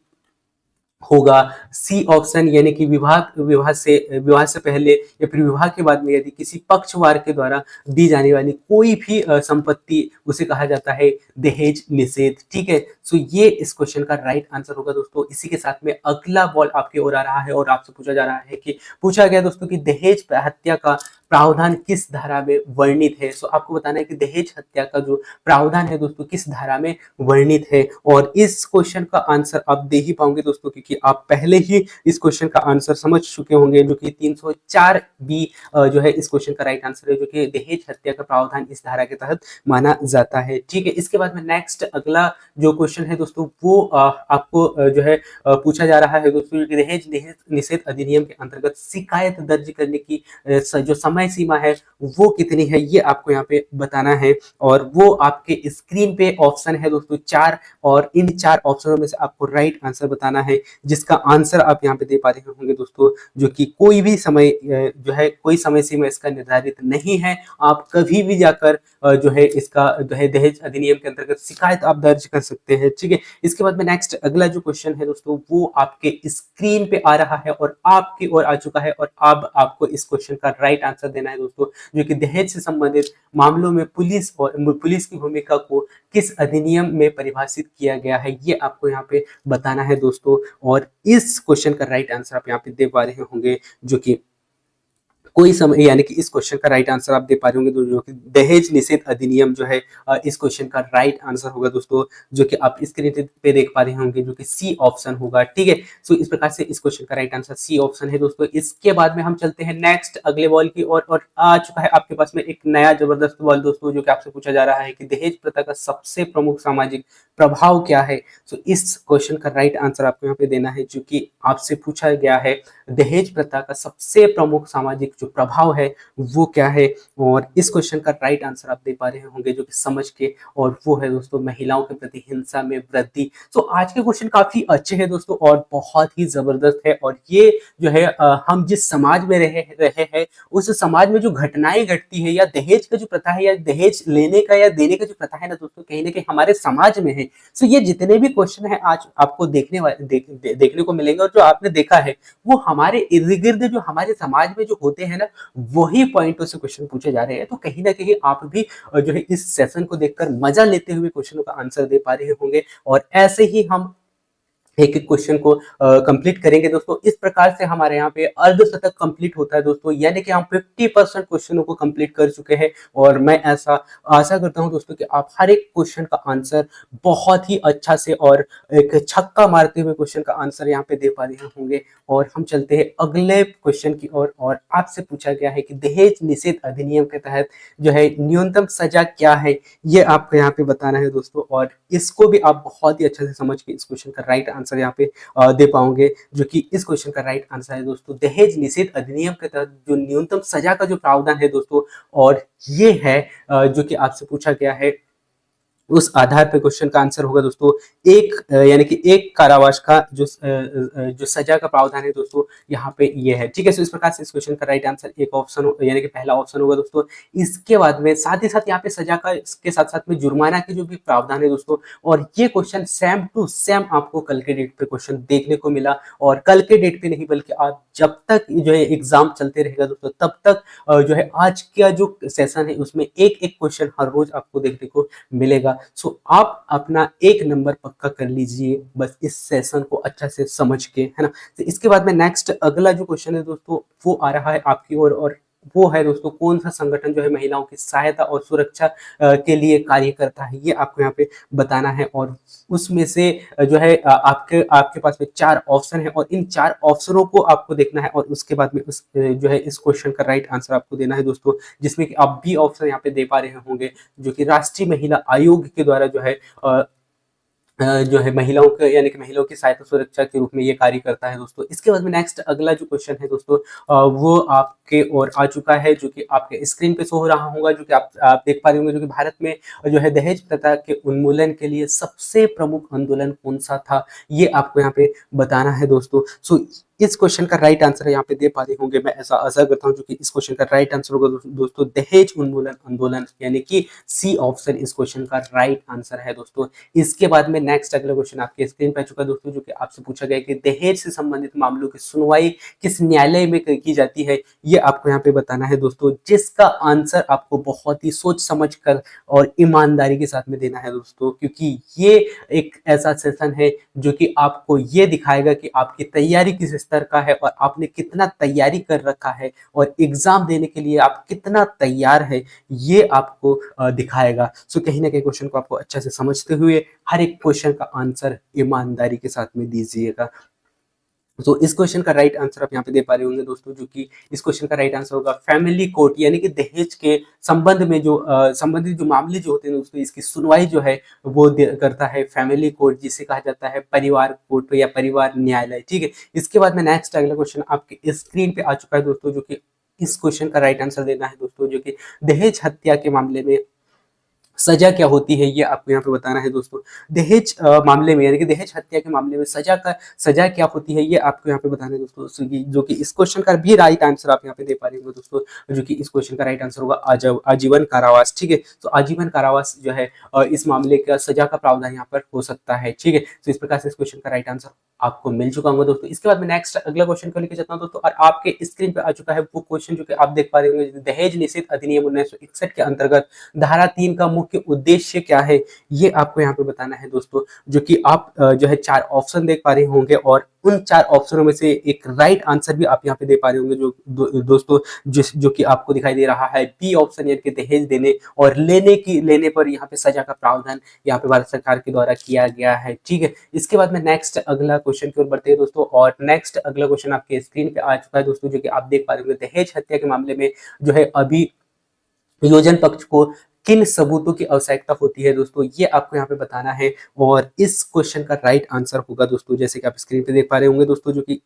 होगा सी ऑप्शन, यानी कि विवाह से पहले या फिर विवाह के बाद में यदि किसी पक्षवार के द्वारा दी जाने वाली कोई भी संपत्ति, उसे कहा जाता है दहेज निषेध। ठीक है, सो ये इस क्वेश्चन का राइट आंसर होगा दोस्तों। इसी के साथ में अगला बॉल आपकी ओर आ रहा है, और आपसे पूछा जा रहा है कि पूछा गया दोस्तों कि दहेज हत्या का प्रावधान किस धारा में वर्णित है। सो आपको बताना है कि दहेज हत्या का जो प्रावधान है दोस्तों किस धारा में वर्णित है, और इस क्वेश्चन का आंसर आप दे ही पाओगे दोस्तों, क्योंकि आप पहले ही इस क्वेश्चन का आंसर समझ चुके होंगे, जो कि 304 बी जो है इस क्वेश्चन का राइट आंसर है, जो कि दहेज हत्या का प्रावधान इस धारा के तहत माना जाता है। ठीक है, इसके बाद में नेक्स्ट अगला जो क्वेश्चन है दोस्तों, वो आपको जो है पूछा जा रहा है दोस्तों, दहेज निषेध अधिनियम के अंतर्गत शिकायत दर्ज करने की जो समय सीमा है वो कितनी है, ये आपको यहाँ पे बताना है। और वो आपके स्क्रीन पे ऑप्शन है दोस्तों 4, और इन 4 ऑप्शनों में से आपको राइट आंसर बताना है, जिसका आंसर आप यहाँ पे दे पा रहे होंगे दोस्तों, जो कि कोई भी समय जो है कोई समय सीमा इसका निर्धारित नहीं है। आप कभी भी जाकर जो है इसका जो है दहेज अधिनियम के अंतर्गत शिकायत आप दर्ज कर सकते हैं। ठीक है, इसके बाद में नेक्स्ट अगला जो क्वेश्चन है दोस्तों, वो आपके स्क्रीन पे आ रहा है और आपकी ओर आ चुका है, और अब आपको इस क्वेश्चन का राइट आंसर देना है दोस्तों, जो कि दहेज से संबंधित मामलों में पुलिस की भूमिका को किस अधिनियम में परिभाषित किया गया है, ये आपको यहाँ पे बताना है दोस्तों। और इस क्वेश्चन का राइट आंसर आप यहाँ पे दे पा रहे होंगे, जो कि कोई समय, यानी कि इस क्वेश्चन का राइट आंसर आप दे पा रहे होंगे जो कि दहेज निषेध अधिनियम जो है इस क्वेश्चन का राइट आंसर होगा दोस्तों, जो कि आप स्क्रीन पे देख पा रहे होंगे, जो कि सी ऑप्शन होगा। ठीक है, सो इस प्रकार से इस क्वेश्चन का राइट आंसर सी ऑप्शन है दोस्तों। इसके बाद में हम चलते हैं नेक्स्ट अगले बॉल की ओर, और आ चुका है आपके पास में एक नया जबरदस्त बॉल दोस्तों, जो कि आपसे पूछा जा रहा है कि दहेज प्रथा का सबसे प्रमुख सामाजिक प्रभाव क्या है। सो इस क्वेश्चन का राइट आंसर आपको यहाँ पे देना है, जो कि आपसे पूछा गया है दहेज प्रथा का सबसे प्रमुख सामाजिक जो प्रभाव है वो क्या है, और इस क्वेश्चन का राइट आंसर आप दे पा रहे होंगे जो कि समझ के, और वो है दोस्तों महिलाओं के प्रति हिंसा में वृद्धि। तो आज के क्वेश्चन काफी अच्छे हैं दोस्तों और बहुत ही जबरदस्त है, और ये जो है हम जिस समाज में रहे रहे हैं उस समाज में जो घटनाएं घटती है, या दहेज का जो प्रथा है, या दहेज लेने का या देने का जो प्रथा है ना दोस्तों, कहीं ना कहीं हमारे समाज में है। सो ये जितने भी क्वेश्चन है आज आपको देखने को मिलेंगे, और जो आपने देखा है वो हमारे इर्द गिर्द जो हमारे समाज में जो होते हैं ना, वही पॉइंटों से क्वेश्चन पूछे जा रहे हैं। तो कहीं ना कहीं आप भी जो है इस सेशन को देखकर मजा लेते हुए क्वेश्चनों का आंसर दे पा रहे होंगे, और ऐसे ही हम एक एक क्वेश्चन को कंप्लीट करेंगे दोस्तों। इस प्रकार से हमारे यहाँ पे अर्धशतक कंप्लीट होता है दोस्तों, यानी कि हम 50% क्वेश्चनों को कंप्लीट कर चुके हैं, और मैं ऐसा आशा करता हूं दोस्तों कि आप हर एक क्वेश्चन का आंसर बहुत ही अच्छा से और एक छक्का मारते हुए क्वेश्चन का आंसर यहाँ पे दे पा रहे होंगे। और हम चलते हैं अगले क्वेश्चन की ओर, और आपसे पूछा गया है कि दहेज निषेध अधिनियम के तहत जो है न्यूनतम सजा क्या है, ये आपको यहाँ पे बताना है दोस्तों। और इसको भी आप बहुत ही अच्छे से समझ के इस क्वेश्चन का राइट आंसर यहाँ पे दे पाओगे, जो कि इस क्वेश्चन का राइट आंसर है दोस्तों दहेज निषेध अधिनियम के तहत जो न्यूनतम सजा का जो प्रावधान है दोस्तों, और ये है जो कि आपसे पूछा गया है, उस आधार पे क्वेश्चन का आंसर होगा दोस्तों एक यानी कि एक कारावास का जो सजा का प्रावधान है दोस्तों, यहाँ पे ये है। ठीक है, सो इस प्रकार से इस क्वेश्चन का राइट आंसर एक ऑप्शन यानी कि पहला ऑप्शन होगा दोस्तों। इसके बाद में साथ ही साथ यहाँ पे सजा का के साथ साथ में जुर्माना के जो भी प्रावधान है दोस्तों, और ये क्वेश्चन सेम टू सेम आपको कल के डेट पे क्वेश्चन देखने को मिला, और कल के डेट पे नहीं बल्कि आप जब तक जो है एग्जाम चलते रहेगा दोस्तों तब तक जो है आज का जो सेशन है उसमें एक एक क्वेश्चन हर रोज आपको देखने को मिलेगा। सो आप अपना एक नंबर पक्का कर लीजिए बस इस सेशन को अच्छा से समझ के, है ना। तो इसके बाद में नेक्स्ट अगला जो क्वेश्चन है दोस्तों वो आ रहा है आपकी ओर, और वो है दोस्तों कौन सा संगठन जो है महिलाओं की सहायता और सुरक्षा के लिए कार्य करता है, ये आपको यहाँ पे बताना है। और उसमें से जो है आपके आपके पास में 4 ऑप्शन है, और इन 4 ऑप्शनों को आपको देखना है, और उसके बाद में उस जो है इस क्वेश्चन का राइट आंसर आपको देना है दोस्तों, जिसमें कि आप भी ऑप्शन यहाँ पे दे पा रहे होंगे, जो कि राष्ट्रीय महिला आयोग के द्वारा जो है महिलाओं के यानी कि महिलाओं की सहायता सुरक्षा के रूप में ये कार्य करता है दोस्तों। इसके बाद में नेक्स्ट अगला जो क्वेश्चन है दोस्तों वो आपके ओर आ चुका है, जो कि आपके स्क्रीन पे शो हो रहा होगा, जो कि आप देख पा रहे होंगे, जो कि भारत में जो है दहेज प्रथा के उन्मूलन के लिए सबसे प्रमुख आंदोलन कौन सा था, ये आपको यहाँ पे बताना है दोस्तों। सो इस क्वेश्चन का राइट आंसर यहाँ पे दे पा रहे होंगे, मैं ऐसा आशा करता हूँ, जो कि इस क्वेश्चन का राइट आंसर होगा दोस्तों दहेज उन्मूलन आंदोलन, यानी कि सी ऑप्शन इस क्वेश्चन का राइट आंसर है दोस्तों। इसके बाद में नेक्स्ट अगला क्वेश्चन आपके स्क्रीन पे आ चुका है दोस्तों, जो कि आपसे पूछा गया कि दहेज से संबंधित मामलों की सुनवाई किस न्यायालय में की जाती है, ये आपको यहाँ पे बताना है दोस्तों, जिसका आंसर आपको बहुत ही सोच समझ कर और ईमानदारी के साथ में देना है दोस्तों, क्योंकि ये एक ऐसा सेशन है जो कि आपको ये दिखाएगा कि आपकी तैयारी किस स्तर का है, और आपने कितना तैयारी कर रखा है, और एग्जाम देने के लिए आप कितना तैयार है, ये आपको दिखाएगा। सो कहीं ना कहीं क्वेश्चन को आपको अच्छा से समझते हुए हर एक क्वेश्चन का आंसर ईमानदारी के साथ में दीजिएगा। तो इस क्वेश्चन का राइट आंसर आप यहाँ पे दे पा रहे होंगे दोस्तों, जो कि इस क्वेश्चन का राइट आंसर होगा फैमिली कोर्ट, यानी कि दहेज के संबंध में जो संबंधित जो मामले जो होते हैं दोस्तों, इसकी सुनवाई जो है वो करता है फैमिली कोर्ट, जिसे कहा जाता है परिवार कोर्ट या परिवार न्यायालय। ठीक है, इसके बाद में नेक्स्ट अगला क्वेश्चन आपके स्क्रीन पे आ चुका है दोस्तों, जो कि इस क्वेश्चन का राइट आंसर देना है दोस्तों, जो कि दहेज हत्या के मामले में सजा क्या होती है, ये आपको यहाँ पे बताना है दोस्तों। दहेज मामले में यानी कि दहेज हत्या के मामले में सजा क्या होती है, ये आपको यहाँ पे बताना है दोस्तों, जो कि इस क्वेश्चन का भी राइट आंसर आप यहाँ पे दे पा रहे हो दोस्तों, जो कि इस क्वेश्चन का राइट आंसर होगा आजीवन कारावास। ठीक है, तो आजीवन कारावास जो है इस मामले का सजा का प्रावधान यहाँ पर हो सकता है। ठीक है, तो इस प्रकार से इस क्वेश्चन का राइट आंसर आपको मिल चुका होगा दोस्तों। इसके बाद में नेक्स्ट अगला क्वेश्चन को लेकर जाता हूँ दोस्तों, और आपके स्क्रीन पे आ चुका है वो क्वेश्चन, जो कि आप देख पा रहे होंगे, दहेज निषेध अधिनियम 1961 के अंतर्गत धारा 3 का मुख्य उद्देश्य क्या है, ये आपको यहाँ पे बताना है दोस्तों, जो कि आप जो है 4 ऑप्शन देख पा रहे होंगे, और उन 4 ऑप्शनों में से एक राइट आंसर भी आप यहाँ पे दे पा रहे होंगे, दोस्तों जो कि आपको दिखाई दे रहा है बी ऑप्शन, यानी कि दहेज देने और लेने पर यहाँ पे सजा का प्रावधान यहाँ पे भारत सरकार के द्वारा किया गया है। ठीक है, इसके बाद में नेक्स्ट अगला क्वेश्चन की ओर बढ़ते हैं दोस्तों, और नेक्स्ट अगला क्वेश्चन आपके स्क्रीन पे आ चुका है दोस्तों, जो कि आप देख पा रहे होंगे दहेज हत्या के मामले में जो है अभी योजन पक्ष को किन सबूतों की आवश्यकता होती है दोस्तों, ये आपको यहाँ पे बताना है। और इस क्वेश्चन का राइट आंसर होगा दोस्तों, जैसे कि आप स्क्रीन पे देख पा रहे होंगे दोस्तों, जो कि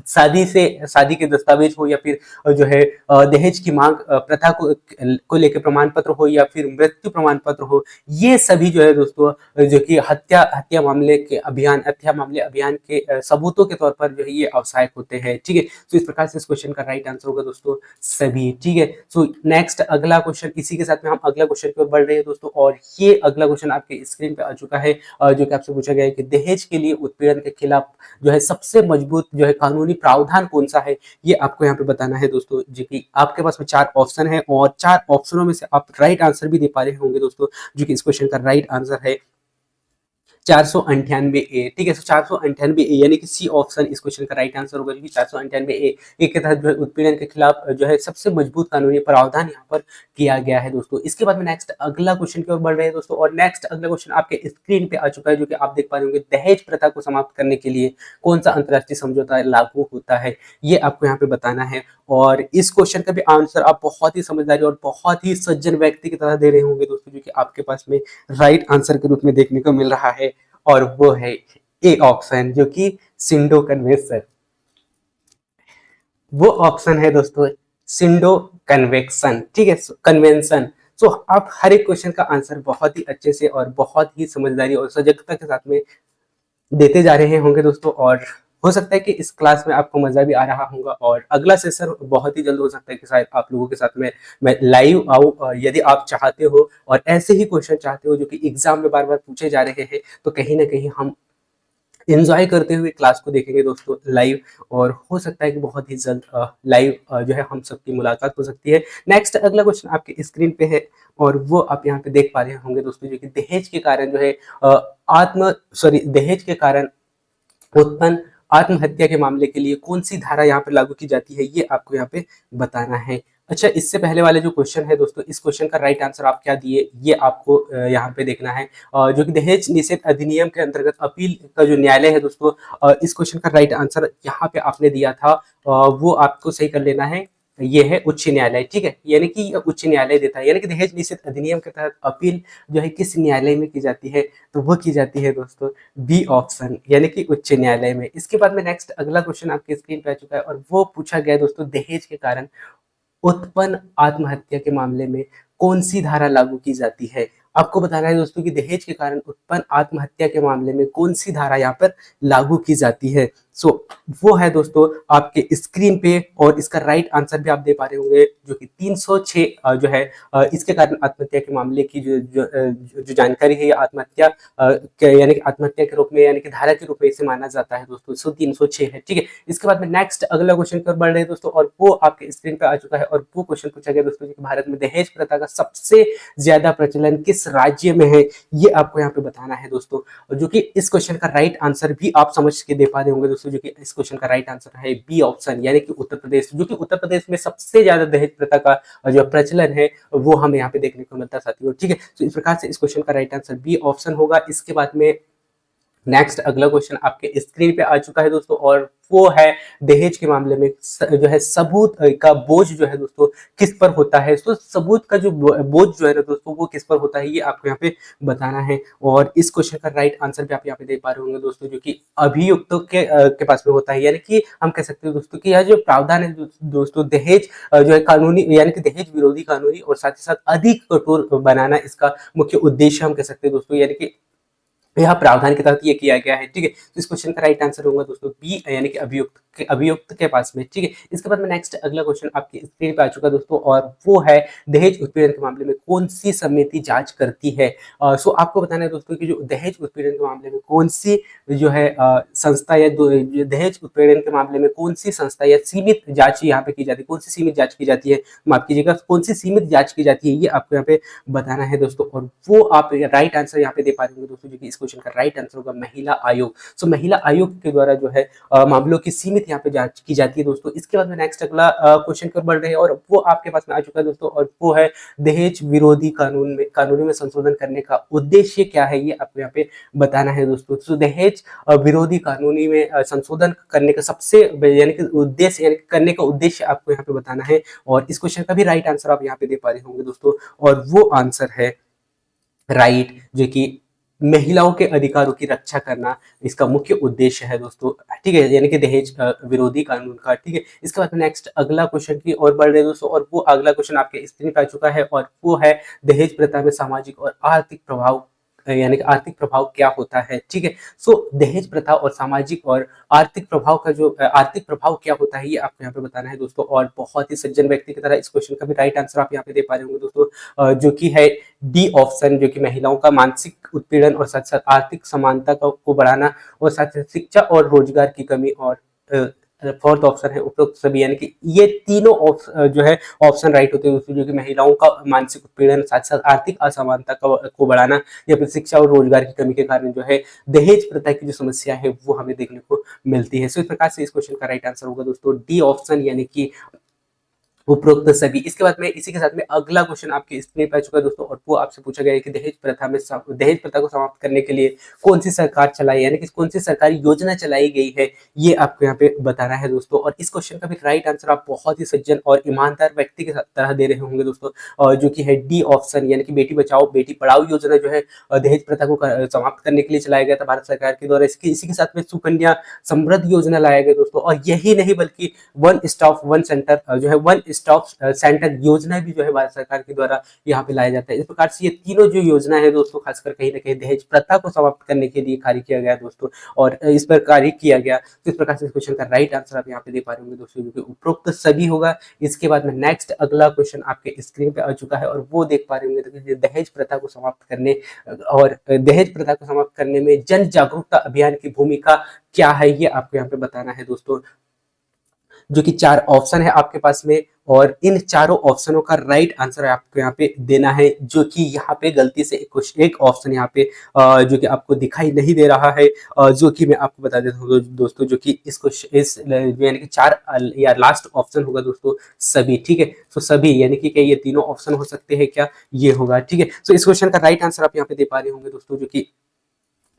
शादी के दस्तावेज हो या फिर जो है दहेज की मांग प्रथा को लेकर प्रमाण पत्र हो या फिर मृत्यु प्रमाण पत्र हो, ये सभी जो है दोस्तों जो कि हत्या मामले अभियान के सबूतों के तौर पर जो है ये आवश्यक होते हैं। ठीक है, तो इस प्रकार से इस क्वेश्चन का राइट आंसर होगा दोस्तों सभी। ठीक है, सो नेक्स्ट अगला क्वेश्चन, इसी के साथ में हम अगला क्वेश्चन की ओर बढ़ रहे हैं दोस्तों, और ये अगला क्वेश्चन आपके स्क्रीन पे आ चुका है, जो कि आपसे पूछा गया है कि दहेज के लिए उत्पीड़न के खिलाफ जो है सबसे मजबूत जो है कानूनी प्रावधान कौन सा है, ये आपको यहाँ पे बताना है दोस्तों। जो कि आपके पास में 4 ऑप्शन है और 4 ऑप्शनों में से आप राइट आंसर भी दे पा रहे होंगे दोस्तों, जो कि इस क्वेश्चन का राइट आंसर है 498 ए। ठीक है, 498 ए यानी कि सी ऑप्शन इस क्वेश्चन का राइट आंसर होगा, जो कि 498 ए के तहत जो है उत्पीड़न के खिलाफ जो है सबसे मजबूत कानूनी प्रावधान यहाँ पर किया गया है दोस्तों। इसके बाद में नेक्स्ट अगला क्वेश्चन की ओर बढ़ रहे हैं दोस्तों, और नेक्स्ट अगला क्वेश्चन आपके स्क्रीन पे आ चुका है, जो कि आप देख पा रहे होंगे, दहेज प्रथा को समाप्त करने के लिए कौन सा अंतरराष्ट्रीय समझौता लागू होता है, ये आपको यहाँ पे बताना है। और इस क्वेश्चन का भी आंसर आप बहुत ही समझदारी और बहुत ही सज्जन व्यक्ति की तरह दे रहे होंगे दोस्तों, जो कि आपके पास में राइट आंसर के रूप में देखने को मिल रहा है, और वो है ए ऑप्शन, जो कि सिंडो कन्वेंशन। वो ऑप्शन है दोस्तों सिंडो कन्वेक्शन। ठीक है, कन्वेंशन। सो आप हर एक क्वेश्चन का आंसर बहुत ही अच्छे से और बहुत ही समझदारी और सजगता के साथ में देते जा रहे होंगे दोस्तों, और हो सकता है कि इस क्लास में आपको मजा भी आ रहा होगा, और अगला सेशन बहुत ही जल्द हो सकता है कि शायद आप लोगों के साथ में मैं लाइव आऊँ, यदि आप चाहते हो और ऐसे ही क्वेश्चन चाहते हो जो कि एग्जाम में बार बार पूछे जा रहे हैं, तो कहीं ना कहीं हम एंजॉय करते हुए क्लास को देखेंगे दोस्तों लाइव, और हो सकता है कि बहुत ही जल्द लाइव जो है हम सबकी मुलाकात हो सकती है। नेक्स्ट अगला क्वेश्चन आपके स्क्रीन पे है, और वो आप यहाँ पे देख पा रहे होंगे दोस्तों, जो कि दहेज के कारण जो है दहेज के कारण उत्पन्न आत्महत्या के मामले के लिए कौन सी धारा यहाँ पे लागू की जाती है, ये आपको यहाँ पे बताना है। अच्छा, इससे पहले वाले जो क्वेश्चन है दोस्तों, इस क्वेश्चन का राइट आंसर आप क्या दिए, ये आपको यहाँ पे देखना है। जो कि दहेज निषेध अधिनियम के अंतर्गत अपील का जो न्यायालय है दोस्तों, इस क्वेश्चन का राइट आंसर यहाँ पे आपने दिया था, वो आपको सही कर लेना है। ये है उच्च न्यायालय। ठीक है, यानी कि ये उच्च न्यायालय देता है, यानी कि दहेज निषेध अधिनियम के तहत अपील जो है किस न्यायालय में की जाती है, तो वो की जाती है दोस्तों बी ऑप्शन, यानी कि उच्च न्यायालय में। इसके बाद में नेक्स्ट अगला क्वेश्चन आपके स्क्रीन पे आ चुका है, और वो पूछा गया है दोस्तों, दहेज के कारण उत्पन्न आत्महत्या के मामले में कौन सी धारा लागू की जाती है। आपको बताना है दोस्तों कि दहेज के कारण उत्पन्न आत्महत्या के मामले में कौन सी धारा यहाँ पर लागू की जाती है। सो वो है दोस्तों आपके स्क्रीन पे, और इसका राइट आंसर भी आप दे पा रहे होंगे, जो कि 306 जो है इसके कारण आत्महत्या के मामले की जो जानकारी है, आत्महत्या यानी कि आत्महत्या के रूप में, यानी कि धारा के रूप में इसे माना जाता है दोस्तों। सो 306 है। ठीक है, इसके बाद में नेक्स्ट अगला क्वेश्चन पर बढ़ रहे हैं दोस्तों, और वो आपके स्क्रीन पे आ चुका है, और वो क्वेश्चन पूछा गया दोस्तों कि भारत में दहेज प्रथा का सबसे ज्यादा प्रचलन किस राज्य में है, ये आपको यहाँ पे बताना है दोस्तों। जो कि इस क्वेश्चन का राइट आंसर भी आप समझ के दे पा रहे होंगे दोस्तों, जो कि इस क्वेश्चन का राइट आंसर है बी ऑप्शन, यानी कि उत्तर प्रदेश, जो कि उत्तर प्रदेश में सबसे ज्यादा दहेज प्रथा का जो प्रचलन है वो हमें यहाँ पे देखने को मिलता है साथियों। ठीक है, तो इस प्रकार से इस क्वेश्चन का राइट आंसर बी ऑप्शन होगा। इसके बाद में नेक्स्ट अगला क्वेश्चन आपके स्क्रीन पे आ चुका है दोस्तों, और वो है दहेज के मामले में जो है सबूत का बोझ जो है दोस्तों किस पर होता है। तो सबूत का जो बोझ जो है ना दोस्तों वो किस पर होता है, ये आपको यहाँ पे बताना है। और इस क्वेश्चन का राइट आंसर भी आप यहाँ पे दे पा रहे होंगे दोस्तों, जो कि अभियुक्तों के पास में होता है, यानी कि हम कह सकते हैं दोस्तों कि यह जो प्रावधान है दोस्तों दहेज जो है कानूनी, यानी कि दहेज विरोधी कानूनी और साथ ही साथ अधिक कठोर बनाना इसका मुख्य उद्देश्य हम कह सकते हैं दोस्तों, यानी कि यह प्रावधान के तहत ये किया गया है। ठीक है, तो इस क्वेश्चन का राइट आंसर होगा दोस्तों बी, यानी कि अभियुक्त के पास में। ठीक है, इसके बाद में नेक्स्ट अगला क्वेश्चन आपकी स्क्रीन पे आ चुका दोस्तों, और वो है दहेज उत्पीड़न के मामले में कौन सी समिति जांच करती है। सो आपको बताना है दोस्तों कि जो दहेज उत्पीड़न के मामले में कौन सी जो है संस्था या दहेज उत्पीड़न के मामले में कौन सी संस्था या सीमित जांच यहाँ पे की जाती है, कौन सी सीमित जांच की जाती है, माफ कीजिएगा, कौन सी सीमित जांच की जाती है, ये आपको यहाँ पे बताना है दोस्तों। और वो आप राइट आंसर यहाँ पे दे पा रहे होंगे दोस्तों, जो कि इस क्वेश्चन का राइट आंसर होगा महिला आयोग। सो महिला आयोग के द्वारा जो है मामलों की सीमित यहाँ पे जांच की जाती है दोस्तों। इसके बाद में नेक्स्ट अगला क्वेश्चन पर बढ़ रहे हैं, और वो आपके पास में आ चुका है दोस्तों, और वो है दहेज विरोधी कानून में संशोधन करने का उद्देश्य क्या है, ये आपको यहाँ पे बताना है दोस्तों। तो दहेज विरोधी कानूनी में संशोधन करने का सबसे यानी कि उद्देश्य, यानी करने का उद्देश्य आपको यहाँ पे बताना है, और इस क्वेश्चन का भी राइट आंसर आप यहाँ पे दे पा रहे होंगे दोस्तों, और वो आंसर है राइट, जो कि महिलाओं के अधिकारों की रक्षा करना इसका मुख्य उद्देश्य है दोस्तों, ठीक है, यानी कि दहेज विरोधी कानून का, ठीक है। इसके बाद में नेक्स्ट अगला क्वेश्चन की ओर बढ़ रहे हैं दोस्तों, और वो अगला क्वेश्चन आपके स्क्रीन पे आ चुका है, और वो है दहेज प्रथा में सामाजिक और आर्थिक प्रभाव, यानी कि आर्थिक प्रभाव क्या होता है, ठीक है। सो दहेज प्रथा और सामाजिक और आर्थिक प्रभाव का जो आर्थिक प्रभाव क्या होता है, ये आपको यहाँ पे बताना है दोस्तों। और बहुत ही सज्जन व्यक्ति की तरह इस क्वेश्चन का भी राइट आंसर आप यहाँ पे दे पा रहे होंगे दोस्तों, जो कि है डी ऑप्शन, जो कि महिलाओं का मानसिक उत्पीड़न और साथ साथ आर्थिक समानता को बढ़ाना, और साथ साथ शिक्षा और रोजगार की कमी, और फोर्थ ऑप्शन है उपरोक्त सभी, यानी कि ये तीनों जो है ऑप्शन राइट होते हैं दोस्तों, जो कि महिलाओं का मानसिक उत्पीड़न, साथ साथ आर्थिक असमानता को बढ़ाना, या फिर शिक्षा और रोजगार की कमी के कारण जो है दहेज प्रथा की जो समस्या है वो हमें देखने को मिलती है। सो इस प्रकार से इस क्वेश्चन का राइट आंसर होगा दोस्तों डी ऑप्शन, यानी कि उपरोक्त सभी। इसके बाद में इसी के साथ में अगला क्वेश्चन आपके स्क्रीन पर आ चुका है दोस्तों, और वो आपसे पूछा गया है कि दहेज प्रथा को समाप्त करने के लिए कौन सी सरकार चलाई, यानी कि कौन सी सरकारी योजना चलाई गई है, ये आपको यहाँ पे बताना है दोस्तों। और इस क्वेश्चन का भी राइट आंसर आप बहुत ही सज्जन और ईमानदार व्यक्ति के तरह दे रहे होंगे दोस्तों, जो कि है डी ऑप्शन, यानी कि बेटी बचाओ बेटी पढ़ाओ योजना जो है दहेज प्रथा को समाप्त करने के लिए चलाया गया था भारत सरकार के द्वारा। इसी के साथ में सुकन्या समृद्धि योजना लाया गया दोस्तों, और यही नहीं बल्कि वन स्टॉप वन सेंटर जो है वन स्टॉप सेंटर योजना भी जो है भारत सरकार के द्वारा यहाँ पे लाया जाता है। इस प्रकार से ये तीनों जो योजना है दोस्तों, खासकर कहीं ना कहीं दहेज प्रथा को समाप्त करने के लिए कार्य किया गया दोस्तों, और इस पर कार्य किया गया। तो इस प्रकार से इस क्वेश्चन का राइट आंसर आप यहाँ पे दे पा रहे होंगे दोस्तों, जो कि उपरोक्त सभी होगा। इसके बाद में नेक्स्ट अगला क्वेश्चन आपके स्क्रीन पे आ चुका है, और वो देख पा रहे होंगे तो दहेज प्रथा को समाप्त करने और दहेज प्रथा को समाप्त करने में जन जागरूकता अभियान की भूमिका क्या है, ये आपको यहाँ पे बताना है दोस्तों, जो कि चार ऑप्शन है आपके पास में, और इन चारों ऑप्शनों का राइट आंसर आपको यहाँ पे देना है, जो कि यहाँ पे गलती से एक ऑप्शन यहाँ पे जो कि आपको दिखाई नहीं दे रहा है, जो कि मैं आपको बता देता हूँ दोस्तों, जो कि इस यानी कि चार या लास्ट ऑप्शन होगा दोस्तों सभी, ठीक है। तो सभी यानी कि क्या ये तीनों ऑप्शन हो सकते हैं क्या, ये होगा, ठीक है। तो इस क्वेश्चन का राइट आंसर आप यहाँ पे दे पा रहे होंगे दोस्तों, जो कि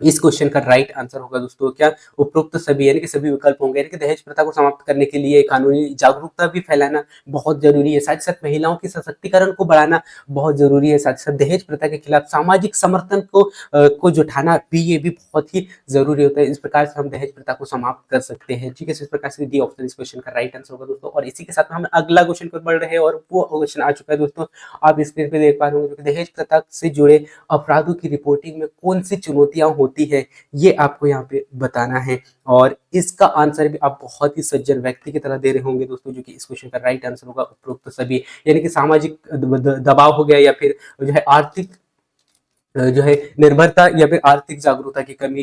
इस क्वेश्चन का राइट आंसर होगा दोस्तों क्या, उपरोक्त सभी, यानी कि सभी विकल्प होंगे, यानी कि दहेज प्रथा को समाप्त करने के लिए कानूनी जागरूकता भी फैलाना बहुत जरूरी है, साथ ही साथ महिलाओं के सशक्तिकरण को बढ़ाना बहुत जरूरी है, साथ ही साथ दहेज प्रथा के खिलाफ सामाजिक समर्थन को जुटाना भी, ये भी बहुत ही जरूरी होता है। इस प्रकार से हम दहेज प्रथा को समाप्त कर सकते हैं, ठीक है। इस प्रकार से डी ऑप्शन इस क्वेश्चन का राइट आंसर होगा दोस्तों, और इसी के साथ में हम अगला क्वेश्चन पर बढ़ रहे हैं, और वो क्वेश्चन आ चुका है दोस्तों, आप स्क्रीन पे देख पा रहे होंगे, दहेज प्रथा से जुड़े अपराधों की रिपोर्टिंग में कौन सी चुनौतियां होती है, ये आपको यहाँ पे बताना है। और इसका आंसर भी आप बहुत ही सज्जन व्यक्ति की तरह दे रहे होंगे दोस्तों, जो कि इस क्वेश्चन का राइट आंसर होगा उपरोक्त सभी, यानी कि सामाजिक दबाव हो गया, या फिर जो है आर्थिक जो है निर्भरता, या फिर आर्थिक जागरूकता की कमी,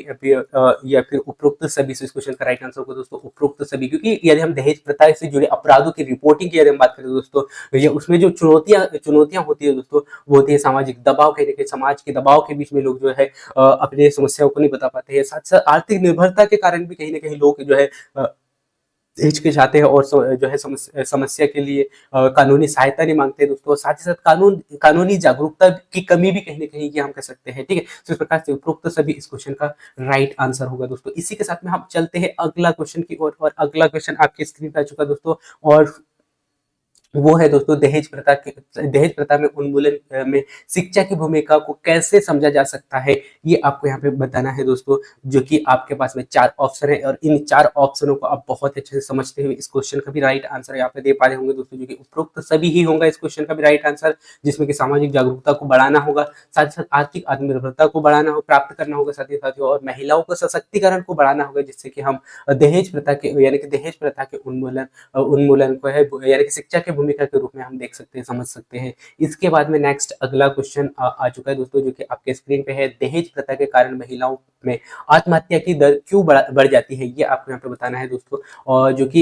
या फिर उपरोक्त सभी। इस क्वेश्चन का राइट आंसर होगा दोस्तों उपरोक्त सभी, क्योंकि यदि हम दहेज प्रथा से जुड़े अपराधों की रिपोर्टिंग की यदि हम बात करें दोस्तों, ये उसमें जो चुनौतियां होती है दोस्तों, वो होती है सामाजिक दबाव, कहीं ना कहीं समाज के दबाव के बीच में लोग जो है अपने समस्याओं को नहीं बता पाते हैं, साथ साथ आर्थिक निर्भरता के कारण भी कहीं ना कहीं लोग जो है हिचकिचाते हैं, और जो है समस्या के लिए कानूनी सहायता नहीं मांगते दोस्तों, साथ ही साथ कानूनी जागरूकता की कमी भी कहीं ना कहीं ये हम कह सकते हैं, ठीक है। तो इस प्रकार से उपरोक्त सभी इस क्वेश्चन का राइट आंसर होगा दोस्तों। इसी के साथ में हम चलते हैं अगला क्वेश्चन की ओर, और अगला क्वेश्चन आपके स्क्रीन पर आ चुका दोस्तों, और वो है दोस्तों दहेज प्रथा में उन्मूलन में शिक्षा की भूमिका को कैसे समझा जा सकता है, ये आपको यहाँ पे बताना है दोस्तों, जो कि आपके पास में चार ऑप्शन है, और इन चार ऑप्शनों को आप बहुत अच्छे से समझते हुए इस क्वेश्चन का भी राइट आंसर यहाँ पे दे पा रहे होंगे दोस्तों, जो कि उपरोक्त सभी ही होगा इस क्वेश्चन का भी राइट आंसर, जिसमें कि सामाजिक जागरूकता को बढ़ाना होगा, साथ ही साथ आर्थिक आत्मनिर्भरता को बढ़ाना हो प्राप्त करना होगा, साथ ही साथ और महिलाओं को सशक्तिकरण को बढ़ाना होगा, जिससे कि हम दहेज प्रथा के यानी कि दहेज प्रथा के उन्मूलन को है, यानी कि शिक्षा के भूमिका के रूप में हम देख सकते हैं, समझ सकते हैं। इसके बाद में नेक्स्ट अगला क्वेश्चन आ चुका है दोस्तों, जो कि आपके स्क्रीन पे है, दहेज प्रथा के कारण महिलाओं में आत्महत्या की दर क्यों बढ़ जाती है, ये आपको यहाँ पे बताना है दोस्तों, और जो कि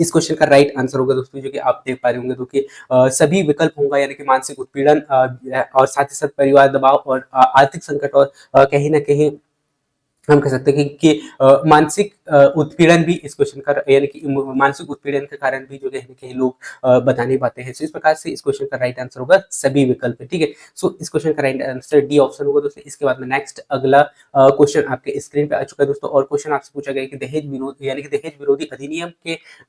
इस क्वेश्चन का राइट आंसर होगा दोस्तों, जो कि आप देख पा रहे होंगे, तो कि सभी विकल्प होगा, यानी कि मानसिक उत्पीड़न और साथ ही साथ परिवार दबाव और आर्थिक संकट, और कहीं ना कहीं हम कह सकते हैं कि मानसिक उत्पीड़न भी इस क्वेश्चन का, यानी कि मानसिक उत्पीड़न के कारण भी जो कहीं ना कहीं लोग बता नहीं पाते हैं। सो इस प्रकार से इस क्वेश्चन का राइट आंसर होगा सभी विकल्प, ठीक है। सो इस क्वेश्चन का राइट आंसर डी ऑप्शन होगा दोस्तों। इसके बाद में नेक्स्ट अगला क्वेश्चन आपके स्क्रीन पे आ चुका है दोस्तों, और क्वेश्चन आपसे पूछा गया कि दहेज विरोध यानी कि दहेज विरोधी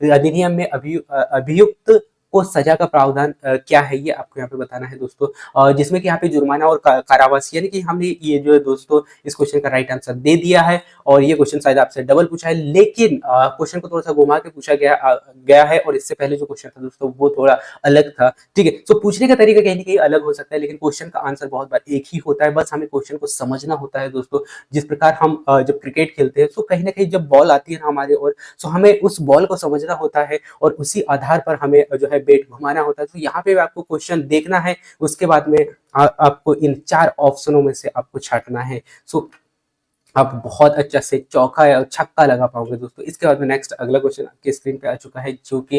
अधिनियम में अभियुक्त को सजा का प्रावधान क्या है ये आपको यहाँ पे बताना है दोस्तों, जिसमें कि यहाँ पे जुर्माना और कारावास, यानी कि हमने ये जो है दोस्तों इस क्वेश्चन का राइट आंसर दे दिया है। और ये क्वेश्चन शायद आपसे डबल पूछा है, लेकिन क्वेश्चन को थोड़ा सा घुमा के पूछा गया है, और इससे पहले जो क्वेश्चन था दोस्तों वो थोड़ा अलग था। ठीक है, तो पूछने का तरीका कहीं ना कहीं अलग हो सकता है, लेकिन क्वेश्चन का आंसर बहुत बार एक ही होता है। बस हमें क्वेश्चन को समझना होता है दोस्तों। जिस प्रकार हम जब क्रिकेट खेलते हैं तो कहीं ना कहीं जब बॉल आती है ना हमारे ओर, तो हमें उस बॉल को समझना होता है और उसी आधार पर हमें जो है बैट घुमाना होता है। तो यहाँ पे आपको क्वेश्चन देखना है, उसके बाद में आपको इन 4 ऑप्शनों में से आपको छांटना है। सो आप बहुत अच्छा से चौका या छक्का लगा पाओगे दोस्तों। इसके बाद में नेक्स्ट अगला क्वेश्चन आपके स्क्रीन पे आ चुका है, जो कि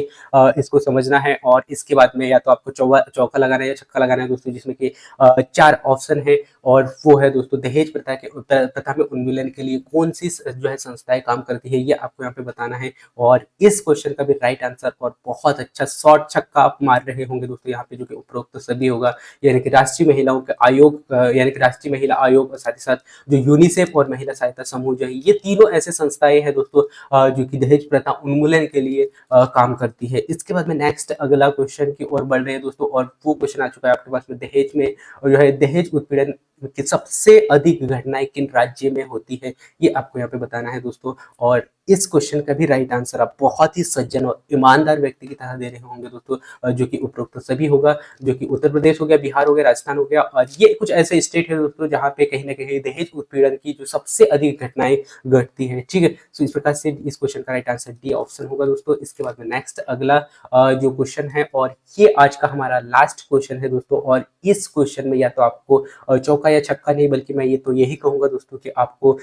इसको समझना है, और इसके बाद में या तो आपको चौका लगाना है या छक्का लगाना है दोस्तों, जिसमें कि 4 ऑप्शन है, और वो है दोस्तों दहेज प्रथा में उन्मूलन के लिए कौन सी जो है संस्थाएं काम करती है, ये आपको यहाँ पे बताना है। और इस क्वेश्चन का भी राइट आंसर और बहुत अच्छा शॉर्ट छक्का आप मार रहे होंगे दोस्तों यहाँ पे, जो कि उपरोक्त सभी होगा, यानी कि राष्ट्रीय महिलाओं के आयोग, यानी कि राष्ट्रीय महिला आयोग, और साथ ही साथ जो यूनिसेफ और महिला सहायता समूह जो है, ये तीनों ऐसे संस्थाएं हैं दोस्तों जो कि दहेज प्रथा उन्मूलन के लिए काम करती है। इसके बाद में नेक्स्ट अगला क्वेश्चन की ओर बढ़ रहे हैं दोस्तों, और वो क्वेश्चन आ चुका है आपके पास में दहेज में, और जो है दहेज उत्पीड़न की सबसे अधिक घटनाएं किन राज्य में होती है, ये आपको यहाँ पे बताना है दोस्तों। और इस क्वेश्चन का भी राइट आंसर आप बहुत ही सज्जन और ईमानदार व्यक्ति की तरह दे रहे होंगे दोस्तों, जो कि उपरोक्त सभी होगा, जो कि उत्तर प्रदेश हो गया, बिहार हो गया, राजस्थान हो गया, और ये कुछ ऐसे स्टेट है दोस्तों जहाँ पे कहीं ना कहीं दहेज उत्पीड़न की जो सबसे अधिक घटनाएं घटती है। ठीक है, तो इस प्रकार से इस क्वेश्चन का राइट आंसर डी ऑप्शन होगा दोस्तों। इसके बाद में नेक्स्ट अगला जो क्वेश्चन है, और ये आज का हमारा लास्ट क्वेश्चन है दोस्तों, और इस क्वेश्चन में या तो आपको चौका या छक्का नहीं, बल्कि मैं ये तो यही कहूंगा दोस्तों कि आपको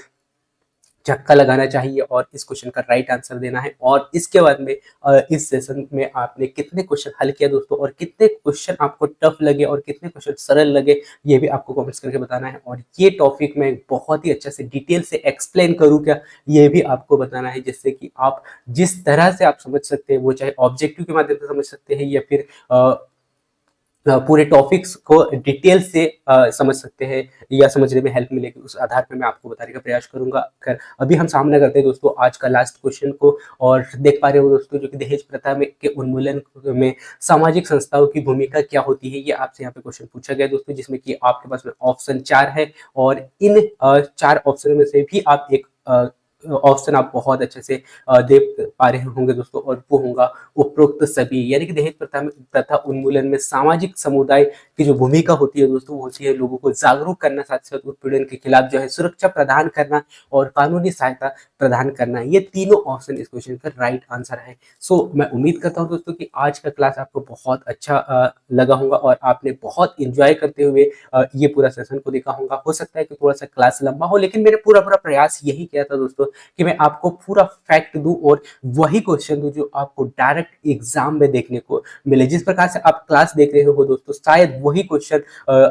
छक्का लगाना चाहिए और इस क्वेश्चन का राइट आंसर देना है। और इसके बाद में इस सेशन में आपने कितने क्वेश्चन हल किया दोस्तों, और कितने क्वेश्चन आपको टफ लगे और कितने क्वेश्चन सरल लगे, ये भी आपको कमेंट्स करके बताना है। और ये टॉपिक मैं बहुत ही अच्छे से डिटेल से एक्सप्लेन करूँ क्या, ये भी आपको बताना है, जिससे कि आप जिस तरह से आप समझ सकते हैं, वो चाहे ऑब्जेक्टिव के माध्यम से समझ सकते हैं या फिर पूरे टॉपिक्स को डिटेल से समझ सकते हैं, या समझने में हेल्प मिलेगी, उस आधार पर मैं आपको बताने का प्रयास करूंगा। खैर, अभी हम सामना करते हैं दोस्तों आज का लास्ट क्वेश्चन को, और देख पा रहे हो दोस्तों, जो कि दहेज प्रथा में के उन्मूलन में सामाजिक संस्थाओं की भूमिका क्या होती है, ये आपसे यहाँ पे क्वेश्चन पूछा गया दोस्तों, जिसमें कि आपके पास में ऑप्शन 4 है, और इन 4 ऑप्शन में से भी आप एक ऑप्शन आप बहुत अच्छे से देख पा रहे होंगे दोस्तों, और वो होगा उपरोक्त सभी, यानी कि दहेज प्रथा उन्मूलन में सामाजिक समुदाय की जो भूमिका होती है दोस्तों, वो होती है लोगों को जागरूक करना, साथ साथ उत्पीड़न के खिलाफ जो है सुरक्षा प्रदान करना और कानूनी सहायता प्रदान करना। ये तीनों ऑप्शन इस क्वेश्चन का राइट आंसर है। सो मैं उम्मीद करता हूँ दोस्तों कि आज का क्लास आपको बहुत अच्छा लगा होगा, और आपने बहुत इंजॉय करते हुए ये पूरा सेशन को देखा होगा। हो सकता है कि थोड़ा सा क्लास लंबा हो, लेकिन मैंने पूरा प्रयास यही किया था दोस्तों कि मैं आपको पूरा फैक्ट दूं और वही क्वेश्चन दूं जो आपको डायरेक्ट एग्जाम में देखने को मिले। जिस प्रकार से आप क्लास देख रहे हो दोस्तों, शायद वही क्वेश्चन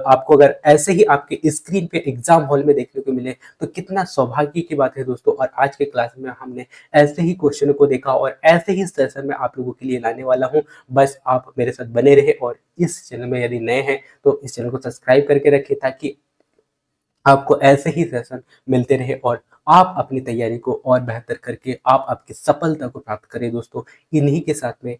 आपको अगर ऐसे ही आपके स्क्रीन पे एग्जाम हॉल में देखने को मिले, तो कितना सौभाग्य की बात है दोस्तों। और आज के क्लास में हमने ऐसे ही क्वेश्चन को देखा, और ऐसे ही सेशन में आप लोगों के लिए लाने वाला हूँ। बस आप मेरे साथ बने रहे, और इस चैनल में यदि नए हैं तो इस चैनल को सब्सक्राइब करके रखें, ताकि आपको ऐसे ही सेशन मिलते रहे, और आप अपनी तैयारी को और बेहतर करके आप आपकी सफलता को प्राप्त करें दोस्तों। इन्हीं के साथ में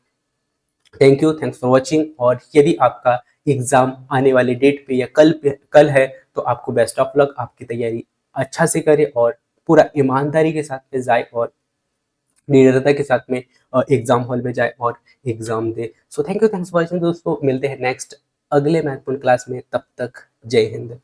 थैंक्स फॉर वॉचिंग। और यदि आपका एग्जाम आने वाले डेट पे या कल है, तो आपको बेस्ट ऑफ लक, आपकी तैयारी अच्छा से करें और पूरा ईमानदारी के साथ में जाए, और निडरता के साथ में एग्जाम हॉल में जाए और exam they. So thanks for watching दोस्तों, मिलते हैं नेक्स्ट अगले महत्वपूर्ण क्लास में। तब तक जय हिंद।